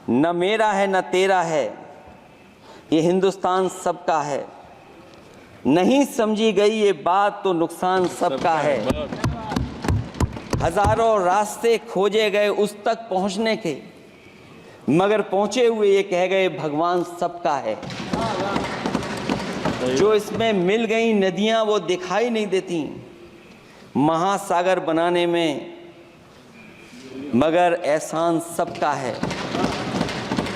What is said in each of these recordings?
न मेरा है न तेरा है, ये हिंदुस्तान सबका है। नहीं समझी गई ये बात तो नुकसान सबका है। हजारों रास्ते खोजे गए उस तक पहुंचने के, मगर पहुंचे हुए ये कह गए भगवान सबका है। जो इसमें मिल गई नदियां वो दिखाई नहीं देती महासागर बनाने में, मगर एहसान सबका है।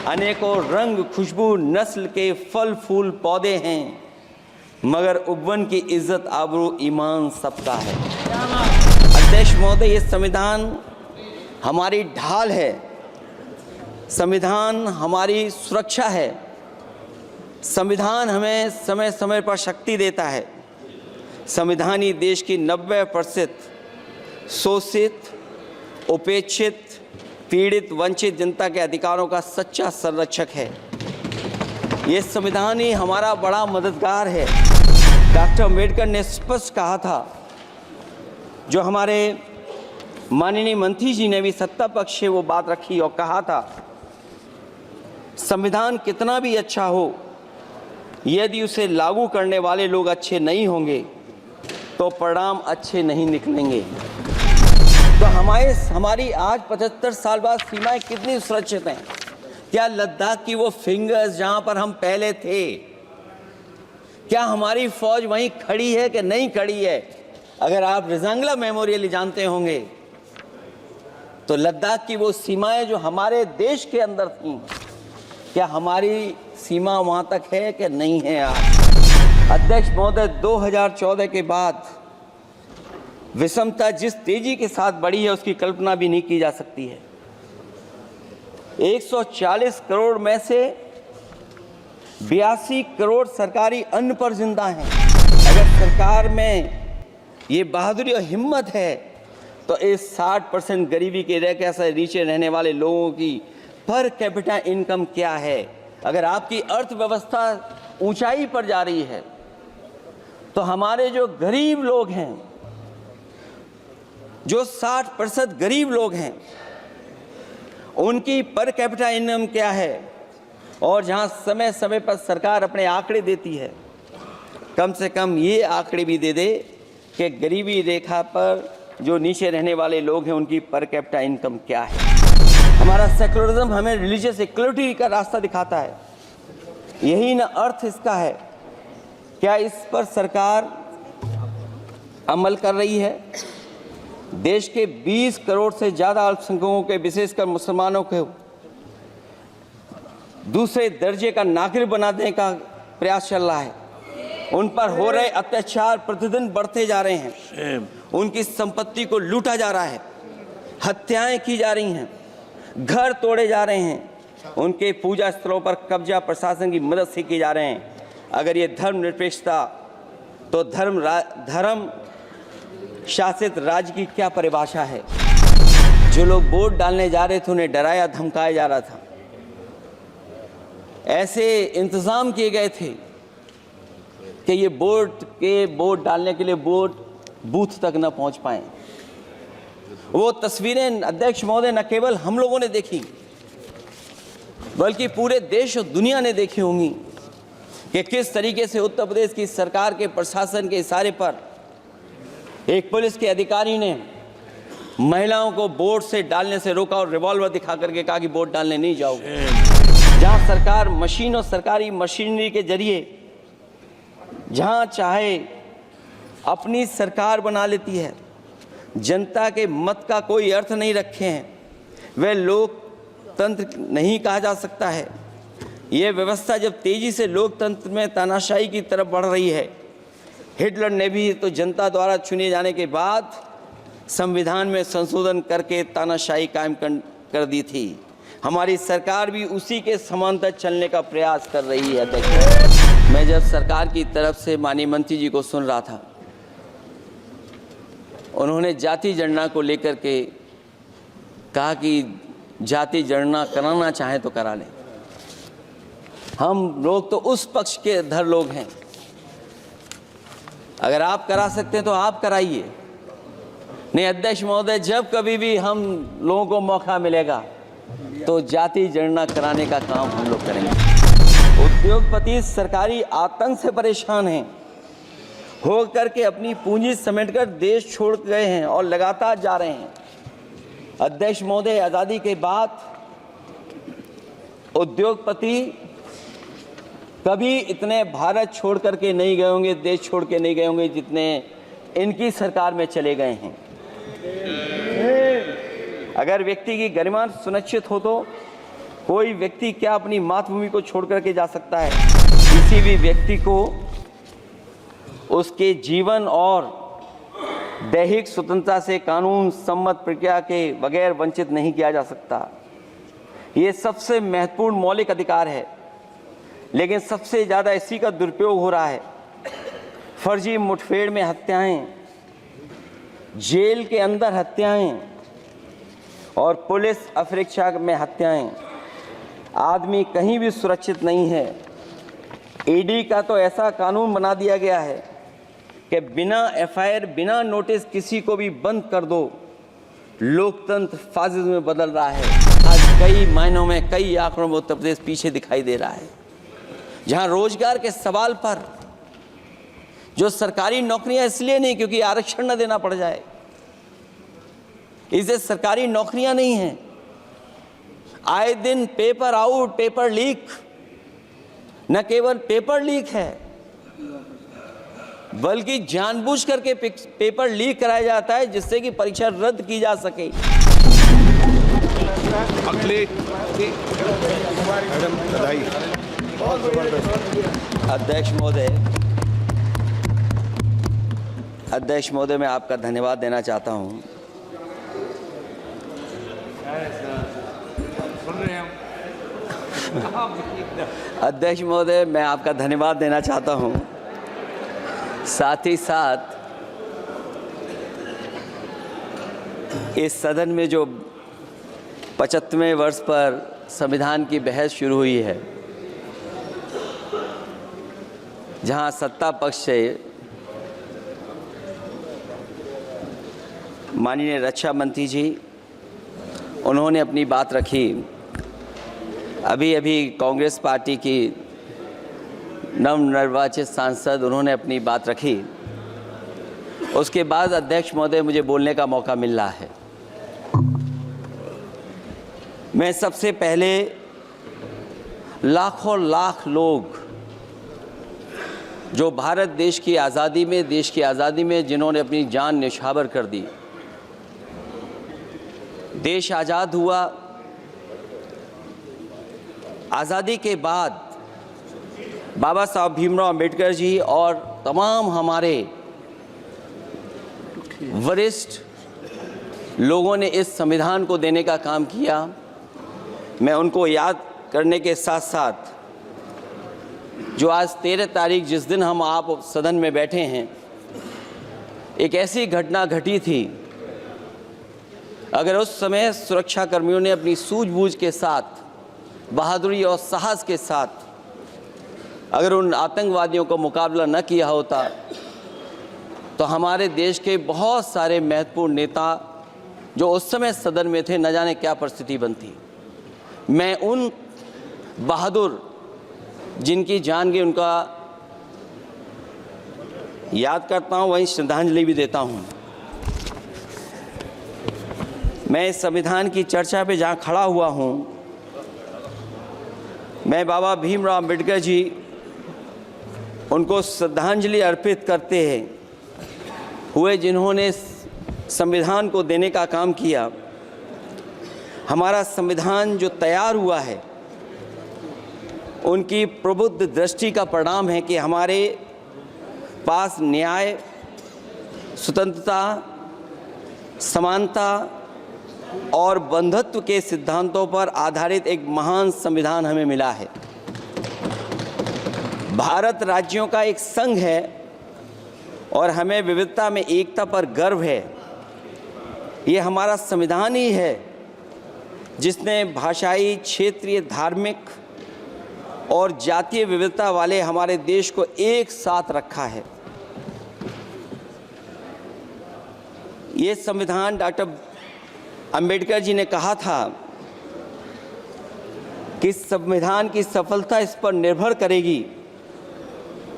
अनेकों रंग खुशबू नस्ल के फल फूल पौधे हैं, मगर उपवन की इज्जत आबरू ईमान सबका है। अध्यक्ष महोदय, ये संविधान हमारी ढाल है, संविधान हमारी सुरक्षा है, संविधान हमें समय समय पर शक्ति देता है। संविधान ही देश की 90% शोषित, उपेक्षित, पीड़ित, वंचित जनता के अधिकारों का सच्चा संरक्षक है। ये संविधान ही हमारा बड़ा मददगार है। डॉक्टर अम्बेडकर ने स्पष्ट कहा था, जो हमारे माननीय मंत्री जी ने भी सत्ता पक्ष से वो बात रखी और कहा था, संविधान कितना भी अच्छा हो, यदि उसे लागू करने वाले लोग अच्छे नहीं होंगे तो परिणाम अच्छे नहीं निकलेंगे। तो हमारी आज 75 साल बाद सीमाएं कितनी सुरक्षित हैं? क्या लद्दाख की वो फिंगर्स जहां पर हम पहले थे, क्या हमारी फौज वहीं खड़ी है कि नहीं खड़ी है? अगर आप रिजांगला मेमोरियल जानते होंगे तो लद्दाख की वो सीमाएं जो हमारे देश के अंदर थीं, क्या हमारी सीमा वहां तक है कि नहीं है? आज अध्यक्ष महोदय, 2014 के बाद विषमता जिस तेजी के साथ बढ़ी है उसकी कल्पना भी नहीं की जा सकती है। 140 करोड़ में से 82 करोड़ सरकारी अन्न पर जिंदा हैं। अगर सरकार में ये बहादुरी और हिम्मत है तो इस 60% गरीबी के रेखा से नीचे रहने वाले लोगों की पर कैपिटा इनकम क्या है? अगर आपकी अर्थव्यवस्था ऊंचाई पर जा रही है तो हमारे जो गरीब लोग हैं, जो 60% गरीब लोग हैं, उनकी पर कैपिटा इनकम क्या है? और जहां समय समय पर सरकार अपने आंकड़े देती है, कम से कम ये आंकड़े भी दे दे कि गरीबी रेखा पर जो नीचे रहने वाले लोग हैं उनकी पर कैपिटा इनकम क्या है। हमारा सेकुलरिज्म हमें रिलीजियस इक्वलिटी का रास्ता दिखाता है, यही न अर्थ इसका है। क्या इस पर सरकार अमल कर रही है? देश के 20 करोड़ से ज़्यादा अल्पसंख्यकों के, विशेषकर मुसलमानों को दूसरे दर्जे का नागरिक बनाने का प्रयास चल रहा है। उन पर हो रहे अत्याचार प्रतिदिन बढ़ते जा रहे हैं, उनकी संपत्ति को लूटा जा रहा है, हत्याएं की जा रही हैं, घर तोड़े जा रहे हैं, उनके पूजा स्थलों पर कब्जा प्रशासन की मदद से किए जा रहे हैं। अगर ये धर्मनिरपेक्षता, तो धर्म शासित राज्य की क्या परिभाषा है? जो लोग वोट डालने जा रहे थे उन्हें डराया धमकाया जा रहा था, ऐसे इंतजाम किए गए थे कि ये वोट डालने के लिए वोट बूथ तक न पहुंच पाए। वो तस्वीरें अध्यक्ष महोदय न केवल हम लोगों ने देखी, बल्कि पूरे देश और दुनिया ने देखी होंगी कि किस तरीके से उत्तर प्रदेश की सरकार के प्रशासन के इशारे पर एक पुलिस के अधिकारी ने महिलाओं को वोट से डालने से रोका और रिवॉल्वर दिखा करके कहा कि वोट डालने नहीं जाओगे। जहां सरकार मशीन और सरकारी मशीनरी के जरिए जहां चाहे अपनी सरकार बना लेती है, जनता के मत का कोई अर्थ नहीं रखे हैं, वह लोकतंत्र नहीं कहा जा सकता है। यह व्यवस्था जब तेजी से लोकतंत्र में तानाशाही की तरफ बढ़ रही है, हिटलर ने भी तो जनता द्वारा चुने जाने के बाद संविधान में संशोधन करके तानाशाही कायम कर दी थी। हमारी सरकार भी उसी के समांतर चलने का प्रयास कर रही है। देखिए, मैं जब सरकार की तरफ से माननीय मंत्री जी को सुन रहा था, उन्होंने जाति जनगणना को लेकर के कहा कि जाति जनगणना कराना चाहे तो करा लें। हम लोग तो उस पक्ष के धर लोग हैं, अगर आप करा सकते हैं तो आप कराइए। नहीं अध्यक्ष महोदय, जब कभी भी हम लोगों को मौका मिलेगा तो जाति जनगणना कराने का काम हम लोग करेंगे। उद्योगपति सरकारी आतंक से परेशान हैं, हो करके अपनी पूंजी समेटकर देश छोड़ गए हैं और लगातार जा रहे हैं। अध्यक्ष महोदय, आज़ादी के बाद उद्योगपति कभी इतने भारत छोड़ करके नहीं गए होंगे, देश छोड़ के नहीं गए होंगे जितने इनकी सरकार में चले गए हैं। अगर व्यक्ति की गरिमा सुनिश्चित हो तो कोई व्यक्ति क्या अपनी मातृभूमि को छोड़ करके जा सकता है? किसी भी व्यक्ति को उसके जीवन और दैहिक स्वतंत्रता से कानून सम्मत प्रक्रिया के बगैर वंचित नहीं किया जा सकता। ये सबसे महत्वपूर्ण मौलिक अधिकार है, लेकिन सबसे ज़्यादा इसी का दुरुपयोग हो रहा है। फर्जी मुठभेड़ में हत्याएं, जेल के अंदर हत्याएं और पुलिस अफरीक्षा में हत्याएं। आदमी कहीं भी सुरक्षित नहीं है। ईडी का तो ऐसा कानून बना दिया गया है कि बिना एफआईआर, बिना नोटिस किसी को भी बंद कर दो। लोकतंत्र फासिज्म में बदल रहा है। आज कई मायनों में, कई आंकड़ों में उत्तर प्रदेश पीछे दिखाई दे रहा है। जहां रोजगार के सवाल पर जो सरकारी नौकरियां इसलिए नहीं क्योंकि आरक्षण न देना पड़ जाए, इसे सरकारी नौकरियां नहीं हैं। आए दिन पेपर आउट, पेपर लीक, न केवल पेपर लीक है बल्कि जानबूझ करके पेपर लीक कराया जाता है जिससे कि परीक्षा रद्द की जा सके। अध्यक्ष महोदय, मैं आपका धन्यवाद देना चाहता हूं। अध्यक्ष महोदय, मैं आपका धन्यवाद देना चाहता हूं। साथ ही साथ इस सदन में जो 75वें वर्ष पर संविधान की बहस शुरू हुई है, जहां सत्ता पक्ष से माननीय रक्षा मंत्री जी उन्होंने अपनी बात रखी। अभी कांग्रेस पार्टी की नवनिर्वाचित सांसद उन्होंने अपनी बात रखी। उसके बाद अध्यक्ष महोदय मुझे बोलने का मौका मिल रहा है। मैं सबसे पहले लाखों लाख लोग जो भारत देश की आज़ादी में जिन्होंने अपनी जान न्यौछावर कर दी, देश आज़ाद हुआ। आज़ादी के बाद बाबा साहब भीमराव अंबेडकर जी और तमाम हमारे वरिष्ठ लोगों ने इस संविधान को देने का काम किया। मैं उनको याद करने के साथ साथ जो आज 13 तारीख जिस दिन हम आप सदन में बैठे हैं, एक ऐसी घटना घटी थी, अगर उस समय सुरक्षा कर्मियों ने अपनी सूझबूझ के साथ, बहादुरी और साहस के साथ अगर उन आतंकवादियों को मुकाबला न किया होता तो हमारे देश के बहुत सारे महत्वपूर्ण नेता जो उस समय सदन में थे, न जाने क्या परिस्थिति बनती। मैं उन बहादुर जिनकी जान गई उनका याद करता हूँ, वहीं श्रद्धांजलि भी देता हूँ। मैं इस संविधान की चर्चा पे जहाँ खड़ा हुआ हूँ, मैं बाबा भीमराव अंबेडकर जी उनको श्रद्धांजलि अर्पित करते हुए जिन्होंने संविधान को देने का काम किया। हमारा संविधान जो तैयार हुआ है, उनकी प्रबुद्ध दृष्टि का परिणाम है कि हमारे पास न्याय, स्वतंत्रता, समानता और बंधुत्व के सिद्धांतों पर आधारित एक महान संविधान हमें मिला है। भारत राज्यों का एक संघ है और हमें विविधता में एकता पर गर्व है। ये हमारा संविधान ही है जिसने भाषाई, क्षेत्रीय, धार्मिक और जातीय विविधता वाले हमारे देश को एक साथ रखा है। ये संविधान डॉक्टर अंबेडकर जी ने कहा था कि संविधान की सफलता इस पर निर्भर करेगी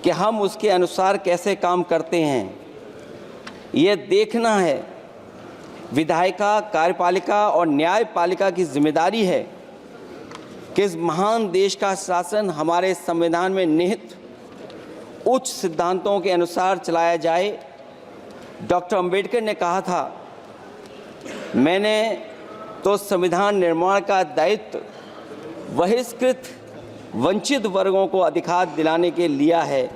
कि हम उसके अनुसार कैसे काम करते हैं। ये देखना है, विधायिका, कार्यपालिका और न्यायपालिका की जिम्मेदारी है कि इस महान देश का शासन हमारे संविधान में निहित उच्च सिद्धांतों के अनुसार चलाया जाए। डॉक्टर अंबेडकर ने कहा था, मैंने तो संविधान निर्माण का दायित्व बहिष्कृत वंचित वर्गों को अधिकार दिलाने के लिया है।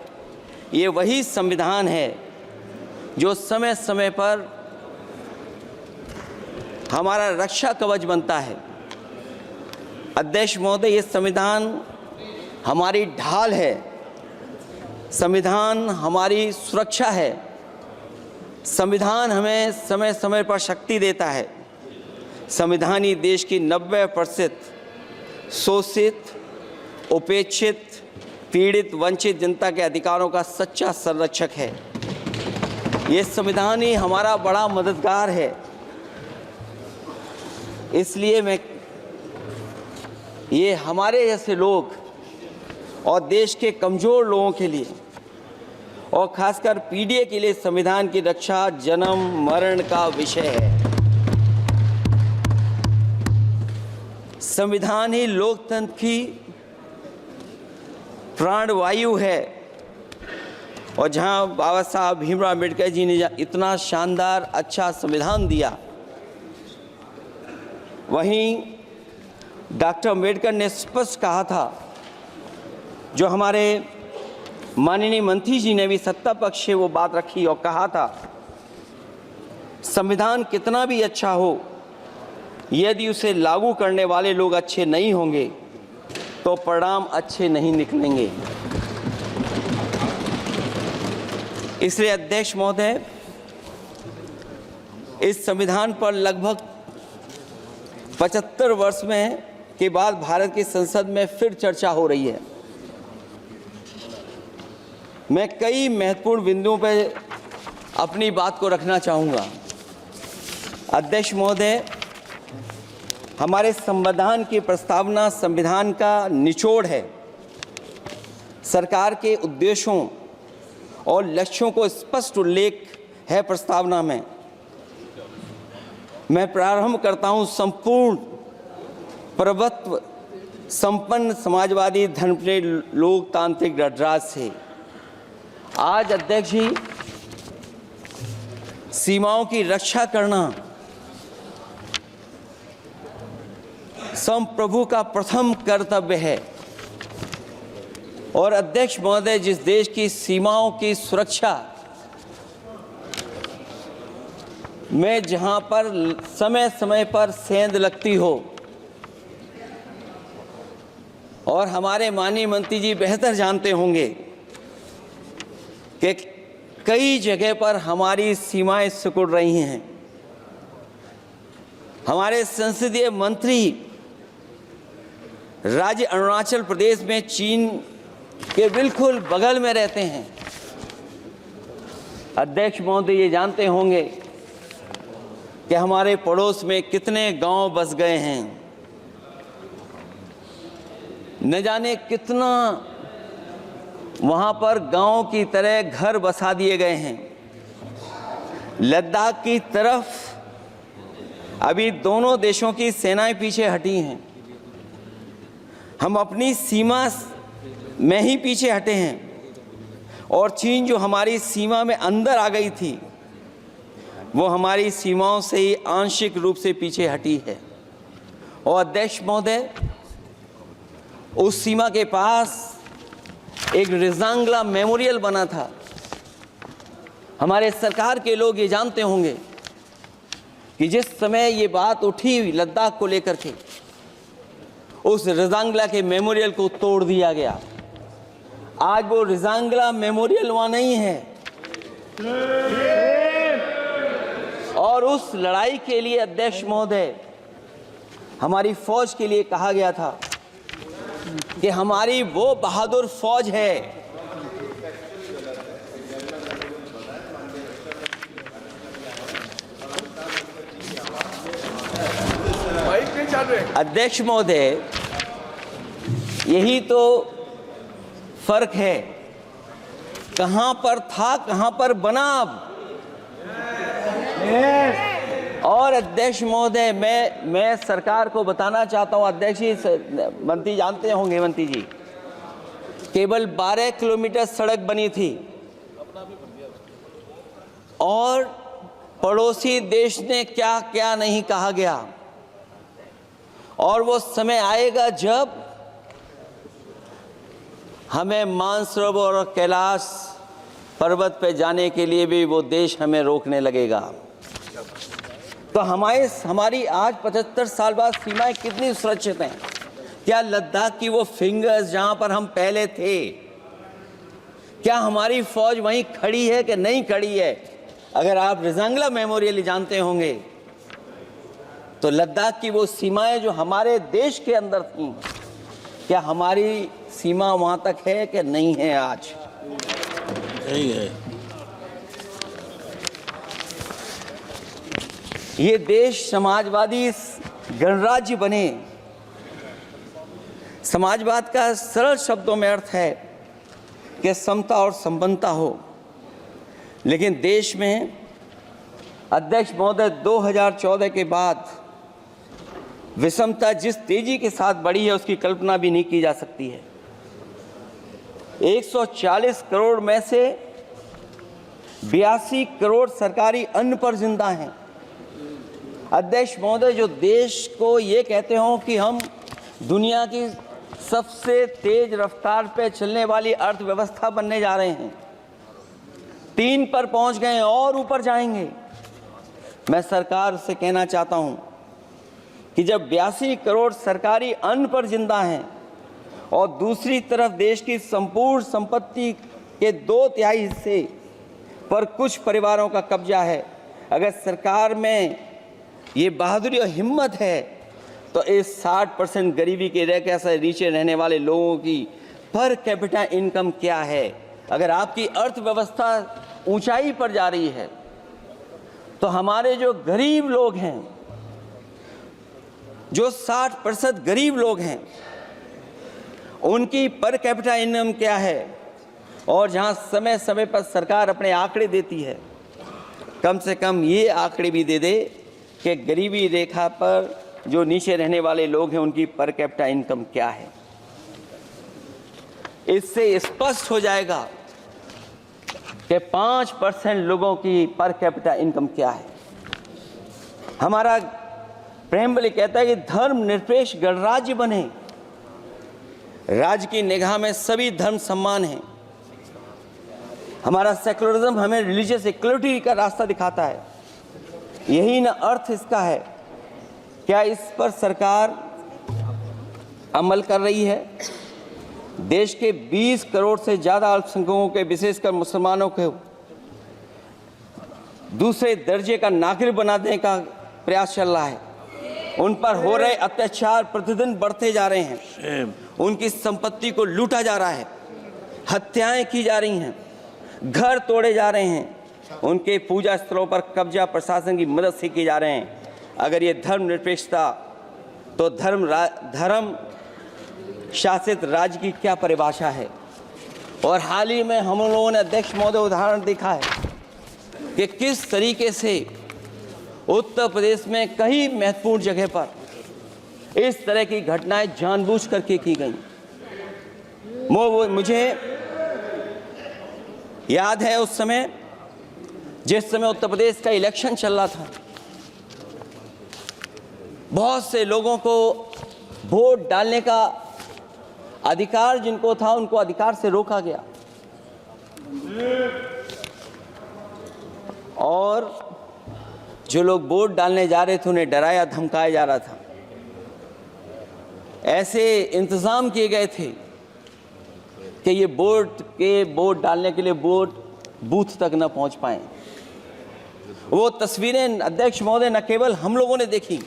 ये वही संविधान है जो समय समय पर हमारा रक्षा कवच बनता है। अध्यक्ष महोदय, ये संविधान हमारी ढाल है, संविधान हमारी सुरक्षा है, संविधान हमें समय समय पर शक्ति देता है। संविधान ही देश की 90% शोषित, उपेक्षित, पीड़ित, वंचित जनता के अधिकारों का सच्चा संरक्षक है। ये संविधान ही हमारा बड़ा मददगार है। इसलिए ये हमारे जैसे लोग और देश के कमज़ोर लोगों के लिए और खासकर पीढ़ी के लिए संविधान की रक्षा जन्म मरण का विषय है। संविधान ही लोकतंत्र की प्राणवायु है और जहां बाबा साहब भीमराव अम्बेडकर जी ने इतना शानदार अच्छा संविधान दिया, वहीं डॉक्टर अम्बेडकर ने स्पष्ट कहा था, जो हमारे माननीय मंत्री जी ने भी सत्ता पक्ष से वो बात रखी और कहा था, संविधान कितना भी अच्छा हो, यदि उसे लागू करने वाले लोग अच्छे नहीं होंगे तो परिणाम अच्छे नहीं निकलेंगे। इसलिए अध्यक्ष महोदय, इस संविधान पर लगभग 75 वर्ष में के बाद भारत की संसद में फिर चर्चा हो रही है। मैं कई महत्वपूर्ण बिंदुओं पर अपनी बात को रखना चाहूँगा। अध्यक्ष महोदय, हमारे संविधान की प्रस्तावना संविधान का निचोड़ है। सरकार के उद्देश्यों और लक्ष्यों को स्पष्ट उल्लेख है प्रस्तावना में। मैं प्रारंभ करता हूं संपूर्ण प्रभुत्व संपन्न समाजवादी धर्मप्रिय लोकतांत्रिक गणराज्य से। आज अध्यक्ष जी, सीमाओं की रक्षा करना संप्रभु का प्रथम कर्तव्य है। और अध्यक्ष महोदय, जिस देश की सीमाओं की सुरक्षा में जहां पर समय समय पर सेंध लगती हो, और हमारे माननीय मंत्री जी बेहतर जानते होंगे कि कई जगह पर हमारी सीमाएं सिकुड़ रही हैं। हमारे संसदीय मंत्री राज्य अरुणाचल प्रदेश में चीन के बिल्कुल बगल में रहते हैं। अध्यक्ष महोदय, ये जानते होंगे कि हमारे पड़ोस में कितने गांव बस गए हैं, न जाने कितना वहां पर गांव की तरह घर बसा दिए गए हैं। लद्दाख की तरफ अभी दोनों देशों की सेनाएं पीछे हटी हैं। हम अपनी सीमा में ही पीछे हटे हैं और चीन जो हमारी सीमा में अंदर आ गई थी, वो हमारी सीमाओं से ही आंशिक रूप से पीछे हटी है। और अध्यक्ष महोदय, उस सीमा के पास एक रिजांगला मेमोरियल बना था। हमारे सरकार के लोग ये जानते होंगे कि जिस समय ये बात उठी लद्दाख को लेकर के, उस रिजांगला के मेमोरियल को तोड़ दिया गया। आज वो रिजांगला मेमोरियल वहां नहीं है। और उस लड़ाई के लिए अध्यक्ष महोदय, हमारी फौज के लिए कहा गया था कि हमारी वो बहादुर फौज है अध्यक्ष महोदय, यही तो फर्क है, कहां पर था कहां पर बना अब। और अध्यक्ष महोदय, मैं सरकार को बताना चाहता हूं, अध्यक्ष जी, मंत्री जानते होंगे, मंत्री जी, केवल 12 किलोमीटर सड़क बनी थी और पड़ोसी देश ने क्या क्या नहीं कहा गया। और वो समय आएगा जब हमें मानसरोवर और कैलाश पर्वत पे जाने के लिए भी वो देश हमें रोकने लगेगा। तो हमारी आज 75 साल बाद सीमाएं कितनी सुरक्षित हैं? क्या लद्दाख की वो फिंगर्स जहां पर हम पहले थे, क्या हमारी फौज वहीं खड़ी है कि नहीं खड़ी है? अगर आप रिजांगला मेमोरियल जानते होंगे तो लद्दाख की वो सीमाएं जो हमारे देश के अंदर थी, क्या हमारी सीमा वहां तक है कि नहीं है? आज यही है। ये देश समाजवादी गणराज्य बने। समाजवाद का सरल शब्दों में अर्थ है कि समता और संपन्नता हो, लेकिन देश में अध्यक्ष महोदय 2014 के बाद विषमता जिस तेजी के साथ बढ़ी है उसकी कल्पना भी नहीं की जा सकती है। 140 करोड़ में से 82 करोड़ सरकारी अन्न पर जिंदा हैं। अध्यक्ष महोदय, जो देश को ये कहते हो कि हम दुनिया की सबसे तेज रफ्तार पे चलने वाली अर्थव्यवस्था बनने जा रहे हैं, 3 पर पहुंच गए और ऊपर जाएंगे। मैं सरकार से कहना चाहता हूं कि जब 82 करोड़ सरकारी अन्न पर जिंदा हैं और दूसरी तरफ देश की संपूर्ण संपत्ति के 2/3 हिस्से पर कुछ परिवारों का कब्जा है, अगर सरकार में ये बहादुरी और हिम्मत है तो इस 60% गरीबी के रेखा से नीचे रहने वाले लोगों की पर कैपिटा इनकम क्या है? अगर आपकी अर्थव्यवस्था ऊंचाई पर जा रही है तो हमारे जो गरीब लोग हैं, जो 60% गरीब लोग हैं, उनकी पर कैपिटा इनकम क्या है? और जहां समय समय पर सरकार अपने आंकड़े देती है, कम से कम ये आंकड़े भी दे दे कि गरीबी रेखा पर जो नीचे रहने वाले लोग हैं उनकी पर कैपिटा इनकम क्या है। इससे स्पष्ट हो जाएगा कि 5% लोगों की पर कैपिटा इनकम क्या है। हमारा प्रेमबली कहता है कि धर्म निरपेक्ष गणराज्य बने, राज्य की निगाह में सभी धर्म सम्मान हैं। हमारा सेकुलरिज्म हमें रिलीजियस इक्वलिटी का रास्ता दिखाता है। यही न अर्थ इसका है। क्या इस पर सरकार अमल कर रही है? देश के 20 करोड़ से ज़्यादा अल्पसंख्यकों के, विशेषकर मुसलमानों को दूसरे दर्जे का नागरिक बना देने का प्रयास चल रहा है। उन पर हो रहे अत्याचार प्रतिदिन बढ़ते जा रहे हैं। उनकी संपत्ति को लूटा जा रहा है, हत्याएं की जा रही हैं, घर तोड़े जा रहे हैं, उनके पूजा स्थलों पर कब्जा प्रशासन की मदद से किए जा रहे हैं। अगर ये धर्मनिरपेक्षता, तो धर्म शासित राज्य की क्या परिभाषा है? और हाल ही में हम लोगों ने अध्यक्ष महोदय उदाहरण देखा है कि किस तरीके से उत्तर प्रदेश में कई महत्वपूर्ण जगह पर इस तरह की घटनाएं जानबूझ करके की गई। मुझे याद है उस समय, जिस समय उत्तर प्रदेश का इलेक्शन चल रहा था, बहुत से लोगों को वोट डालने का अधिकार जिनको था, उनको अधिकार से रोका गया और जो लोग वोट डालने जा रहे थे उन्हें डराया धमकाया जा रहा था। ऐसे इंतजाम किए गए थे कि ये वोट डालने के लिए वोट बूथ तक न पहुंच पाए। वो तस्वीरें अध्यक्ष महोदय न केवल हम लोगों ने देखी,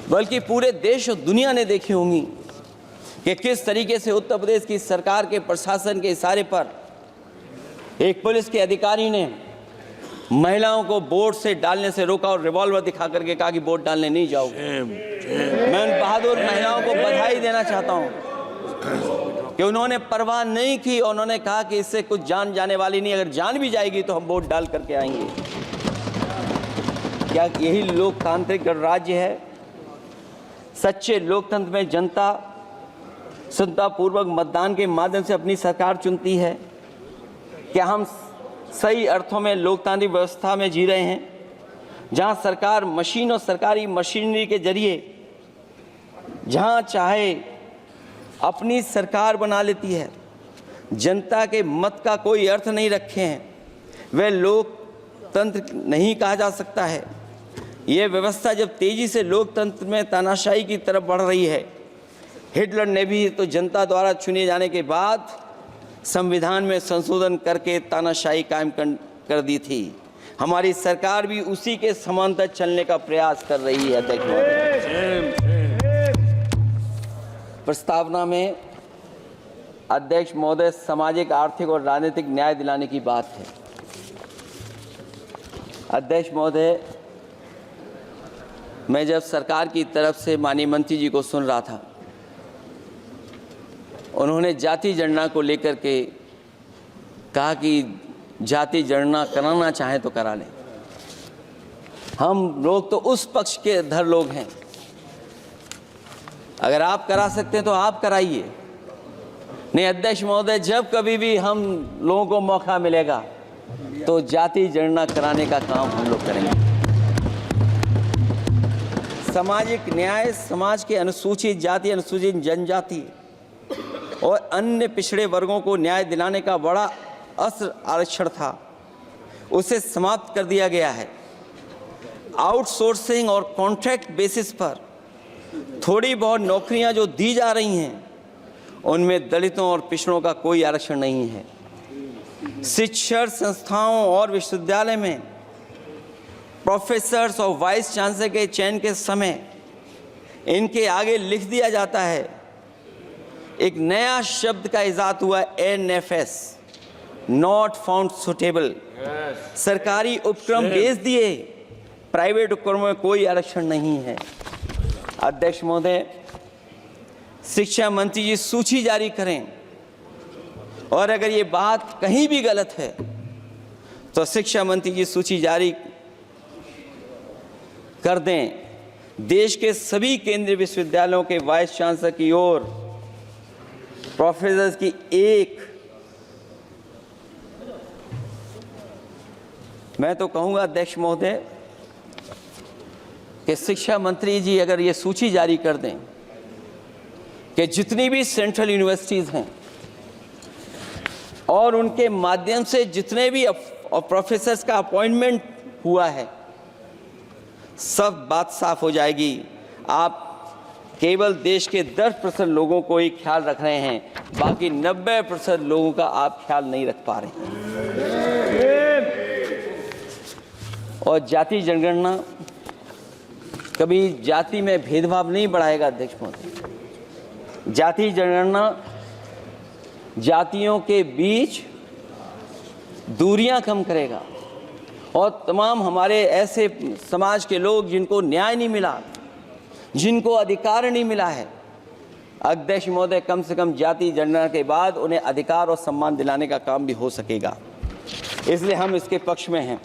बल्कि पूरे देश और दुनिया ने देखी होंगी कि किस तरीके से उत्तर प्रदेश की सरकार के प्रशासन के इशारे पर एक पुलिस के अधिकारी ने महिलाओं को वोट से डालने से रोका और रिवॉल्वर दिखा करके कहा कि वोट डालने नहीं जाओगे। मैं उन बहादुर महिलाओं को बधाई देना चाहता हूं कि उन्होंने परवाह नहीं की और उन्होंने कहा कि इससे कुछ जान जाने वाली नहीं, अगर जान भी जाएगी तो हम वोट डाल करके आएंगे। क्या यही लोकतांत्रिक गणराज्य है? सच्चे लोकतंत्र में जनता श्रद्धापूर्वक मतदान के माध्यम से अपनी सरकार चुनती है। क्या हम सही अर्थों में लोकतांत्रिक व्यवस्था में जी रहे हैं, जहां सरकार मशीन और सरकारी मशीनरी के जरिए जहां चाहे अपनी सरकार बना लेती है, जनता के मत का कोई अर्थ नहीं रखे हैं, वह लोकतंत्र नहीं कहा जा सकता है। यह व्यवस्था जब तेजी से लोकतंत्र में तानाशाही की तरफ बढ़ रही है, हिटलर ने भी तो जनता द्वारा चुने जाने के बाद संविधान में संशोधन करके तानाशाही कायम कर दी थी। हमारी सरकार भी उसी के समांतर चलने का प्रयास कर रही है। अध्यक्ष महोदय, प्रस्तावना में अध्यक्ष महोदय सामाजिक, आर्थिक और राजनीतिक न्याय दिलाने की बात है। अध्यक्ष महोदय, मैं जब सरकार की तरफ से माननीय मंत्री जी को सुन रहा था, उन्होंने जाति जनगणना को लेकर के कहा कि जाति जनगणना कराना चाहे तो करा लें। हम लोग तो उस पक्ष के धर लोग हैं, अगर आप करा सकते हैं तो आप कराइए। नहीं अध्यक्ष महोदय, जब कभी भी हम लोगों को मौका मिलेगा तो जाति जनगणना कराने का काम हम लोग करेंगे। सामाजिक न्याय समाज के अनुसूचित जाति, अनुसूचित जनजाति और अन्य पिछड़े वर्गों को न्याय दिलाने का बड़ा अस्त्र आरक्षण था, उसे समाप्त कर दिया गया है। आउटसोर्सिंग और कॉन्ट्रैक्ट बेसिस पर थोड़ी बहुत नौकरियां जो दी जा रही हैं, उनमें दलितों और पिछड़ों का कोई आरक्षण नहीं है। शिक्षण संस्थाओं और विश्वविद्यालय में प्रोफेसर्स और वाइस चांसलर के चयन के समय इनके आगे लिख दिया जाता है, एक नया शब्द का इजाद हुआ, NFS, नॉट फाउंड सुटेबल। सरकारी उपक्रम बेच दिए, प्राइवेट उपक्रमों में कोई आरक्षण नहीं है। अध्यक्ष महोदय, शिक्षा मंत्री जी सूची जारी करें, और अगर ये बात कहीं भी गलत है तो शिक्षा मंत्री जी सूची जारी कर दें। देश के सभी केंद्रीय विश्वविद्यालयों के वाइस चांसलर की ओर प्रोफेसर्स की एक, मैं तो कहूंगा अध्यक्ष महोदय कि शिक्षा मंत्री जी अगर ये सूची जारी कर दें कि जितनी भी सेंट्रल यूनिवर्सिटीज़ हैं और उनके माध्यम से जितने भी प्रोफेसर्स का अपॉइंटमेंट हुआ है, सब बात साफ हो जाएगी। आप केवल देश के 10% लोगों को ही ख्याल रख रहे हैं, बाकी 90% लोगों का आप ख्याल नहीं रख पा रहे हैं। और जाति जनगणना कभी जाति में भेदभाव नहीं बढ़ाएगा। अध्यक्ष महोदय, जाति जनगणना जातियों के बीच दूरियां कम करेगा और तमाम हमारे ऐसे समाज के लोग जिनको न्याय नहीं मिला, जिनको अधिकार नहीं मिला है, अध्यक्ष महोदय कम से कम जाति जनगणना के बाद उन्हें अधिकार और सम्मान दिलाने का काम भी हो सकेगा। इसलिए हम इसके पक्ष में हैं।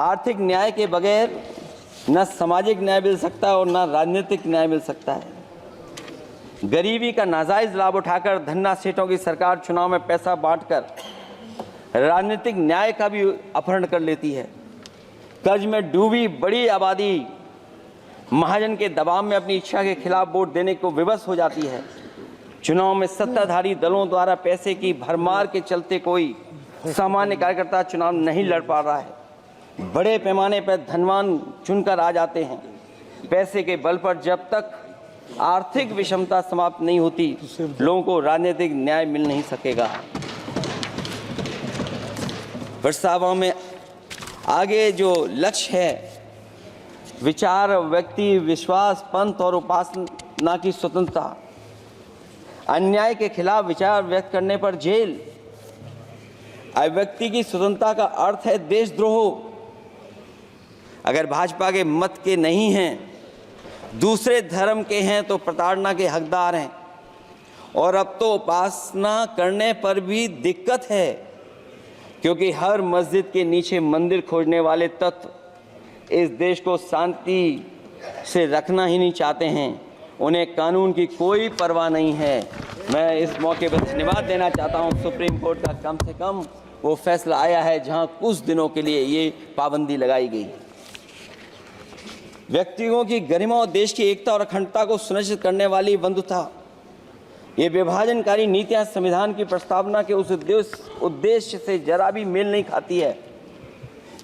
आर्थिक न्याय के बगैर न सामाजिक न्याय मिल सकता है और न राजनीतिक न्याय मिल सकता है। गरीबी का नाजायज लाभ उठाकर धन्ना सेठों की सरकार चुनाव में पैसा बांटकर राजनीतिक न्याय का भी अपहरण कर लेती है। कर्ज में डूबी बड़ी आबादी महाजन के दबाव में अपनी इच्छा के खिलाफ वोट देने को विवश हो जाती है। चुनाव में सत्ताधारी दलों द्वारा पैसे की भरमार के चलते कोई सामान्य कार्यकर्ता चुनाव नहीं लड़ पा रहा है। बड़े पैमाने पर धनवान चुनकर आ जाते हैं। पैसे के बल पर जब तक आर्थिक विषमता समाप्त नहीं होती, लोगों को राजनीतिक न्याय मिल नहीं सकेगा। प्रस्तावों में आगे जो लक्ष्य है, विचार, व्यक्ति, विश्वास, पंथ और उपासना की स्वतंत्रता, अन्याय के खिलाफ विचार व्यक्त करने पर जेल, अभिव्यक्ति की स्वतंत्रता का अर्थ है देशद्रोह। अगर भाजपा के मत के नहीं हैं, दूसरे धर्म के हैं तो प्रताड़ना के हकदार हैं। और अब तो उपासना करने पर भी दिक्कत है, क्योंकि हर मस्जिद के नीचे मंदिर खोजने वाले तत्व इस देश को शांति से रखना ही नहीं चाहते हैं। उन्हें कानून की कोई परवाह नहीं है। मैं इस मौके पर धन्यवाद देना चाहता हूं सुप्रीम कोर्ट का, कम से कम वो फैसला आया है जहां कुछ दिनों के लिए ये पाबंदी लगाई गई। व्यक्तियों की गरिमा और देश की एकता और अखंडता को सुनिश्चित करने वाली बंधुता, ये विभाजनकारी नीतियां संविधान की प्रस्तावना के उस उद्देश्य से जरा भी मेल नहीं खाती है।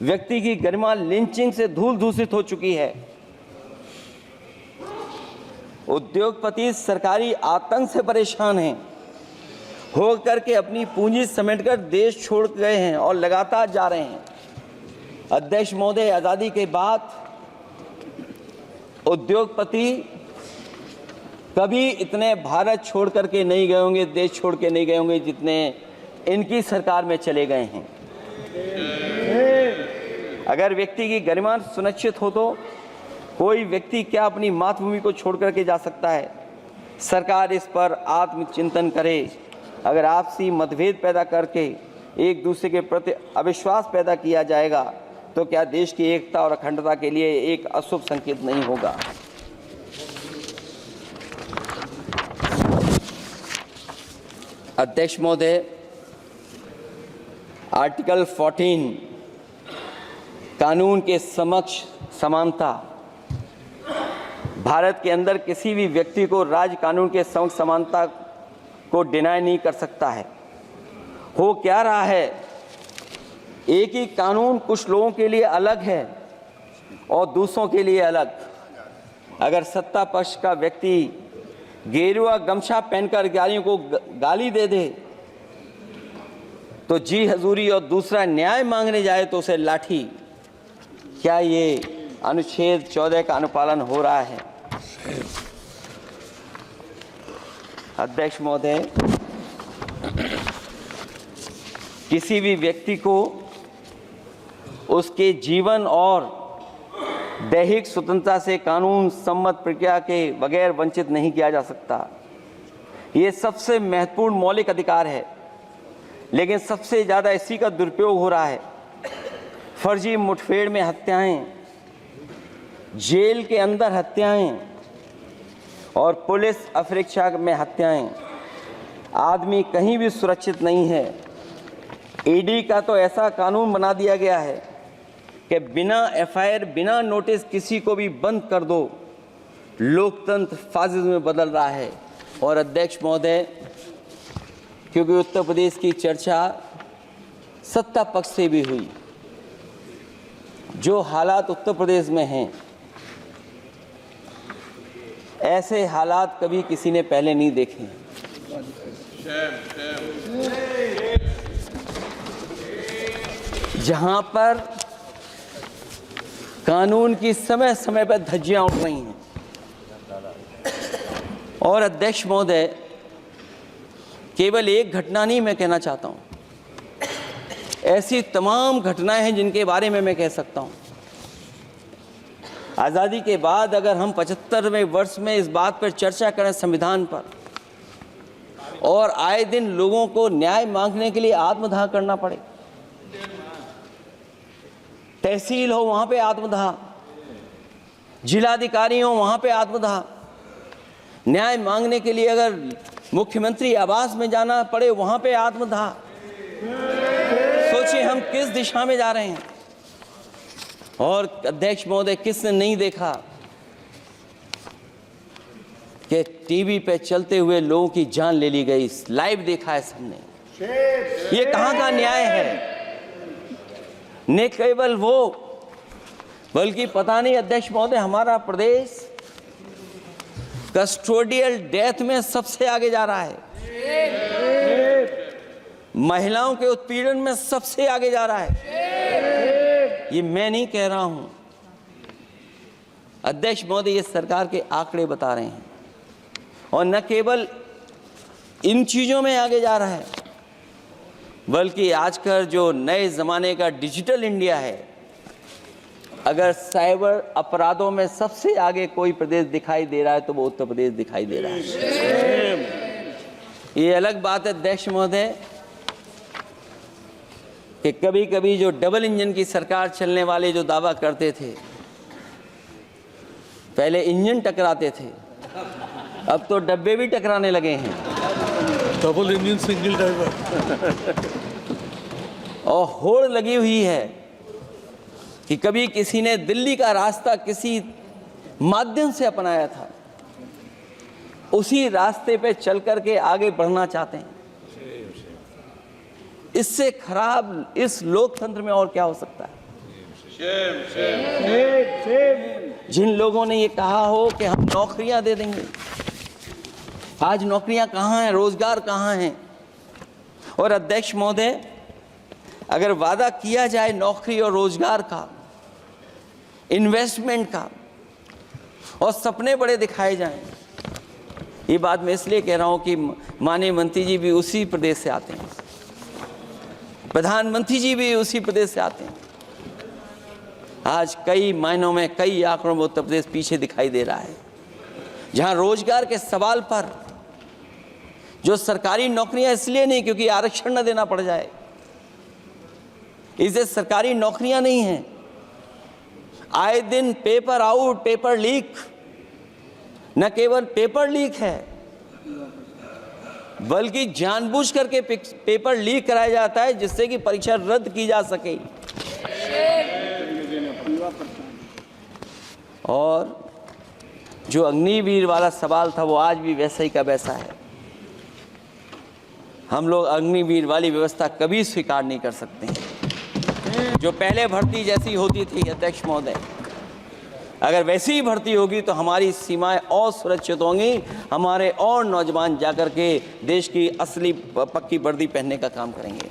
व्यक्ति की गरिमा लिंचिंग से धूल दूषित हो चुकी है। उद्योगपति सरकारी आतंक से परेशान हैं, होकर के अपनी पूंजी समेटकर देश छोड़ गए हैं और लगातार जा रहे हैं। अध्यक्ष महोदय, आज़ादी के बाद उद्योगपति कभी इतने भारत छोड़ करके नहीं गए होंगे, देश छोड़ के नहीं गए होंगे जितने इनकी सरकार में चले गए हैं। अगर व्यक्ति की गरिमा सुनिश्चित हो तो कोई व्यक्ति क्या अपनी मातृभूमि को छोड़ करके जा सकता है? सरकार इस पर आत्मचिंतन करे। अगर आपसी मतभेद पैदा करके एक दूसरे के प्रति अविश्वास पैदा किया जाएगा तो क्या देश की एकता और अखंडता के लिए एक अशुभ संकेत नहीं होगा? अध्यक्ष महोदय, आर्टिकल 14 कानून के समक्ष समानता, भारत के अंदर किसी भी व्यक्ति को राज्य कानून के समक्ष समानता को डिनाई नहीं कर सकता है। हो क्या रहा है, एक ही कानून कुछ लोगों के लिए अलग है और दूसरों के लिए अलग। अगर सत्ता पक्ष का व्यक्ति गेरुआ गमछा पहनकर अधिकारियों को गाली दे दे तो जी हजूरी और दूसरा न्याय मांगने जाए तो उसे लाठी, क्या ये अनुच्छेद 14 का अनुपालन हो रहा है? अध्यक्ष महोदय, किसी भी व्यक्ति को उसके जीवन और दैहिक स्वतंत्रता से कानून सम्मत प्रक्रिया के बगैर वंचित नहीं किया जा सकता। ये सबसे महत्वपूर्ण मौलिक अधिकार है, लेकिन सबसे ज़्यादा इसी का दुरुपयोग हो रहा है। फर्जी मुठभेड़ में हत्याएं, जेल के अंदर हत्याएं और पुलिस अफरीक्षा में हत्याएं। आदमी कहीं भी सुरक्षित नहीं है। ईडी का तो ऐसा कानून बना दिया गया है कि बिना एफआईआर, बिना नोटिस किसी को भी बंद कर दो। लोकतंत्र फासिज्म में बदल रहा है। और अध्यक्ष महोदय, क्योंकि उत्तर प्रदेश की चर्चा सत्ता पक्ष से भी हुई, जो हालात उत्तर प्रदेश में हैं, ऐसे हालात कभी किसी ने पहले नहीं देखे। जहां पर कानून की समय समय पर धज्जियां उठ रही हैं। और अध्यक्ष महोदय, केवल एक घटना नहीं मैं कहना चाहता हूं, ऐसी तमाम घटनाएं हैं जिनके बारे में मैं कह सकता हूं। आज़ादी के बाद अगर हम 75वें वर्ष में इस बात पर चर्चा करें संविधान पर, और आए दिन लोगों को न्याय मांगने के लिए आत्मदाह करना पड़े, तहसील हो वहां पे आत्मदाह, जिलाधिकारी हो वहां पे आत्मदाह, न्याय मांगने के लिए अगर मुख्यमंत्री आवास में जाना पड़े वहां पे आत्मदाह। सोचिए हम किस दिशा में जा रहे हैं। और अध्यक्ष महोदय, किसने नहीं देखा कि टीवी पे चलते हुए लोगों की जान ले ली गई? लाइव देखा है सबने। ये कहां का न्याय है? न केवल वो, बल्कि पता नहीं अध्यक्ष महोदय, हमारा प्रदेश कस्टोडियल डेथ में सबसे आगे जा रहा है, महिलाओं के उत्पीड़न में सबसे आगे जा रहा है। ये मैं नहीं कह रहा हूं, अध्यक्ष महोदय, ये सरकार के आंकड़े बता रहे हैं। और न केवल इन चीजों में आगे जा रहा है, बल्कि आजकल जो नए ज़माने का डिजिटल इंडिया है, अगर साइबर अपराधों में सबसे आगे कोई प्रदेश दिखाई दे रहा है तो वो उत्तर प्रदेश दिखाई दे रहा है। ये अलग बात है अध्यक्ष महोदय कि कभी कभी जो डबल इंजन की सरकार चलने वाले जो दावा करते थे, पहले इंजन टकराते थे, अब तो डब्बे भी टकराने लगे हैं। Double engine single driver. और होड़ लगी हुई है कि कभी किसी ने दिल्ली का रास्ता किसी माध्यम से अपनाया था, उसी रास्ते पे चल करके आगे बढ़ना चाहते हैं। इससे खराब इस लोकतंत्र में और क्या हो सकता है? जिन लोगों ने ये कहा हो कि हम नौकरियां दे देंगे, आज नौकरियां कहाँ हैं, रोजगार कहाँ हैं? और अध्यक्ष महोदय, अगर वादा किया जाए नौकरी और रोजगार का, इन्वेस्टमेंट का, और सपने बड़े दिखाए जाएं, ये बात मैं इसलिए कह रहा हूं कि माननीय मंत्री जी भी उसी प्रदेश से आते हैं, प्रधानमंत्री जी भी उसी प्रदेश से आते हैं। आज कई मायनों में, कई आंकड़ों में उत्तर प्रदेश पीछे दिखाई दे रहा है। जहां रोजगार के सवाल पर जो सरकारी नौकरियां इसलिए नहीं क्योंकि आरक्षण न देना पड़ जाए, इसे सरकारी नौकरियां नहीं हैं। आए दिन पेपर आउट, पेपर लीक, न केवल पेपर लीक है बल्कि जानबूझ करके पेपर लीक कराया जाता है जिससे कि परीक्षा रद्द की जा सके। और जो अग्निवीर वाला सवाल था वो आज भी वैसा ही का वैसा है। हम लोग अग्निवीर वाली व्यवस्था कभी स्वीकार नहीं कर सकते हैं। जो पहले भर्ती जैसी होती थी अध्यक्ष महोदय, अगर वैसी ही भर्ती होगी तो हमारी सीमाएं और सुरक्षित होंगी, हमारे और नौजवान जाकर के देश की असली पक्की वर्दी पहनने का काम करेंगे।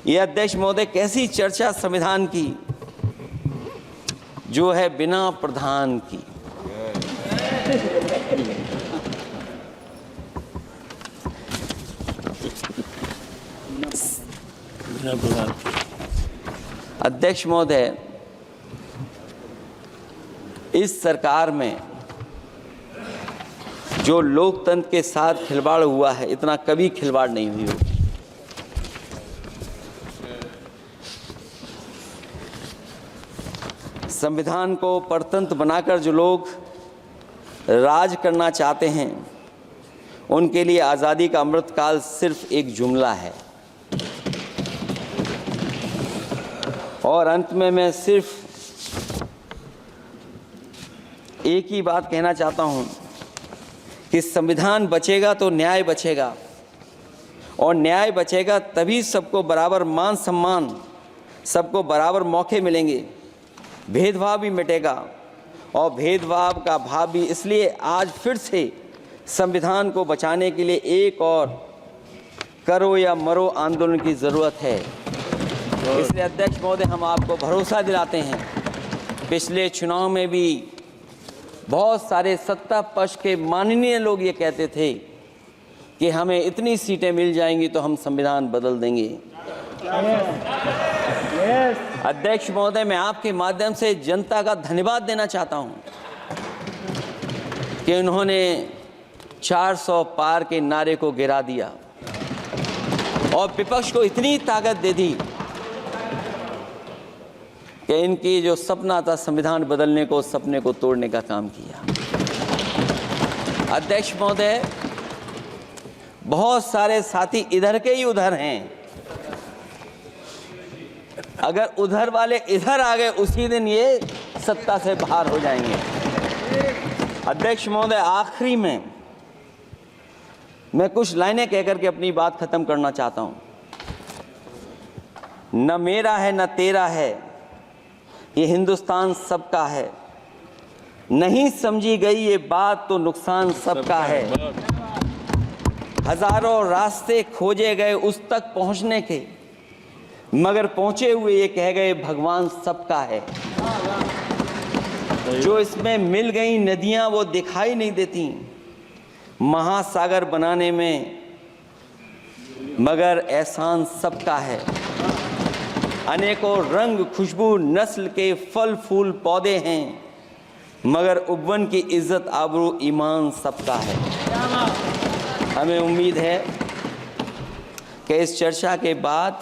ये अध्यक्ष महोदय कैसी चर्चा संविधान की जो है बिना प्रधान की। अध्यक्ष महोदय, इस सरकार में जो लोकतंत्र के साथ खिलवाड़ हुआ है, इतना कभी खिलवाड़ नहीं हुई होगी। संविधान को परतंत्र बनाकर जो लोग राज करना चाहते हैं, उनके लिए आज़ादी का अमृतकाल सिर्फ एक जुमला है। और अंत में मैं सिर्फ एक ही बात कहना चाहता हूं कि संविधान बचेगा तो न्याय बचेगा, और न्याय बचेगा तभी सबको बराबर मान सम्मान, सबको बराबर मौके मिलेंगे, भेदभाव भी मिटेगा। और भेदभाव का भाव भी इसलिए आज फिर से संविधान को बचाने के लिए एक और करो या मरो आंदोलन की ज़रूरत है। इसलिए अध्यक्ष महोदय, हम आपको भरोसा दिलाते हैं, पिछले चुनाव में भी बहुत सारे सत्ता पक्ष के माननीय लोग ये कहते थे कि हमें इतनी सीटें मिल जाएंगी तो हम संविधान बदल देंगे। अध्यक्ष महोदय, मैं आपके माध्यम से जनता का धन्यवाद देना चाहता हूं कि उन्होंने 400 पार के नारे को गिरा दिया और विपक्ष को इतनी ताकत दे दी कि इनकी जो सपना था संविधान बदलने को, उस सपने को तोड़ने का काम किया। अध्यक्ष महोदय, बहुत सारे साथी इधर के ही उधर हैं, अगर उधर वाले इधर आ गए उसी दिन ये सत्ता से बाहर हो जाएंगे। अध्यक्ष महोदय, आखिरी में मैं कुछ लाइनें कहकर के अपनी बात खत्म करना चाहता हूं। न मेरा है न तेरा है, ये हिंदुस्तान सबका है, नहीं समझी गई ये बात तो नुकसान सबका है। हजारों रास्ते खोजे गए उस तक पहुंचने के, मगर पहुंचे हुए ये कह गए भगवान सबका है। जो इसमें मिल गई नदियां वो दिखाई नहीं देती, महासागर बनाने में मगर एहसान सबका है। अनेकों रंग खुशबू नस्ल के फल फूल पौधे हैं, मगर उपवन की इज्जत आबरू ईमान सबका है। हमें उम्मीद है कि इस चर्चा के बाद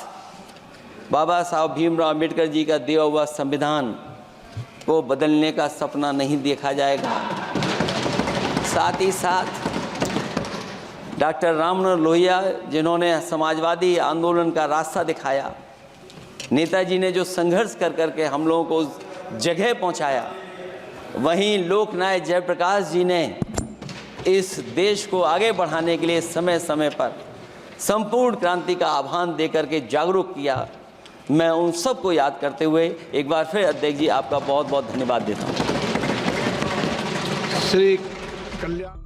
बाबा साहब भीमराव अम्बेडकर जी का दिया हुआ संविधान को बदलने का सपना नहीं देखा जाएगा। साथ ही साथ डॉक्टर राममनोहर लोहिया, जिन्होंने समाजवादी आंदोलन का रास्ता दिखाया, नेताजी ने जो संघर्ष कर करके हम लोगों को उस जगह पहुंचाया, वहीं लोकनायक जयप्रकाश जी ने इस देश को आगे बढ़ाने के लिए समय समय पर संपूर्ण क्रांति का आह्वान देकर के जागरूक किया। मैं उन सबको याद करते हुए एक बार फिर अध्यक्ष जी आपका बहुत बहुत धन्यवाद देता हूँ। श्री कल्याण